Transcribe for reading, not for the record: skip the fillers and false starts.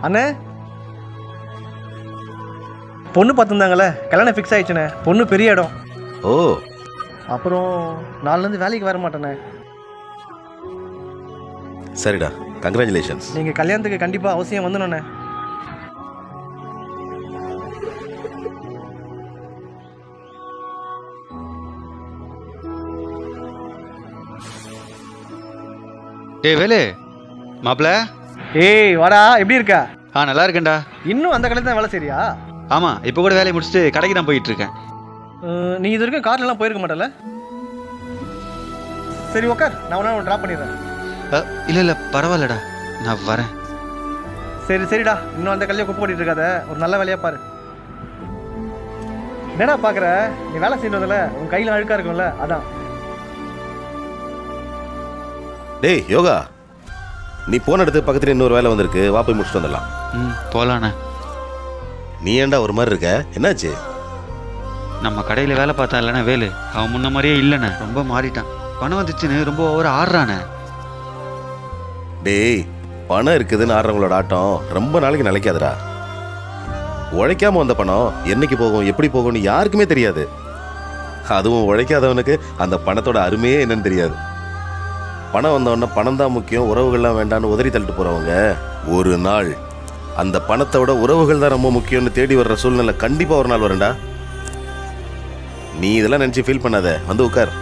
அண்ணே பொண்ணு பார்த்துருந்தாங்களே, கல்யாணம் ஃபிக்ஸ் ஆயிடுச்சுண்ணே. பொண்ணு பெரிய இடம். ஓ, அப்புறம் நாலுலேருந்து வேலைக்கு வர மாட்டேண்ணே. சரிடா, கங்க்ராச்சுலேஷன்ஸ். நீங்கள் கல்யாணத்துக்கு கண்டிப்பாக அவசியம் வந்துடணுண்ணே. டேய் வேலு மாப்பிள. ஏய் வாடா, எப்படி இருக்க? நல்லா இருக்கேன்டா. இன்னும் அந்த கடையில் தான் வேலை செய்றியா? ஆமாம், இப்போ கூட வேலையை முடிச்சுட்டு கடைக்கு தான் போயிட்டு இருக்கேன். நீ இது வரைக்கும் கார்லலாம் போயிருக்க மாட்டல? சரி உக்கார், நான் உன்னை ட்ராப் பண்ணிடுறேன். இல்லை இல்லை பரவாயில்லடா, நான் வரேன். சரிடா, இன்னும் அந்த கல்லையை குப்பை போட்டிட்டு இருக்காத, ஒரு நல்ல வேலையாக பாரு. என்னடா பார்க்குற? நீ வேலை செய்யறதில்ல, உன் கையில் அழுக்கா இருக்கும்ல, அதான். டேய் யோகா, நீ போன இடத்துக்கு பக்கத்துல இன்னொரு வேலை வந்திருக்கு, வா போய் முடிச்சுட்டு வந்துடலாம். போகலாண்ணே. நீ ஏன்டா ஒரு மாதிரி இருக்க, என்னாச்சு? நம்ம கடையில் வேலை பார்த்தா இல்லைண்ணே வேலு, அவன் முன்ன மாதிரியே இல்லைண்ணே, ரொம்ப மாறிட்டான். பணம் வந்துச்சுன்னு ரொம்ப ஓவர ஆடுறானே. டேய், பணம் இருக்குதுன்னு ஆடுறவங்களோட ஆட்டம் ரொம்ப நாளைக்கு நிலைக்காதுடா. உழைக்காம வந்த பணம் என்னைக்கு போகும், எப்படி போகும்னு யாருக்குமே தெரியாது. அதுவும் உழைக்காதவனுக்கு அந்த பணத்தோட அருமையே என்னன்னு தெரியாது. பணம் வந்தவொடனே பணம் தான் முக்கியம், உறவுகள்லாம் வேண்டான்னு உதறி தள்ளிட்டு போறவங்க ஒரு நாள் அந்த பணத்தை விட உறவுகள் தான் ரொம்ப முக்கியம்னு தேடி வர்ற சூழ்நிலை கண்டிப்பா ஒரு நாள் வரும்டா. நீ இதெல்லாம் நினைச்சு ஃபீல் பண்ணாத, வந்து உட்கார்.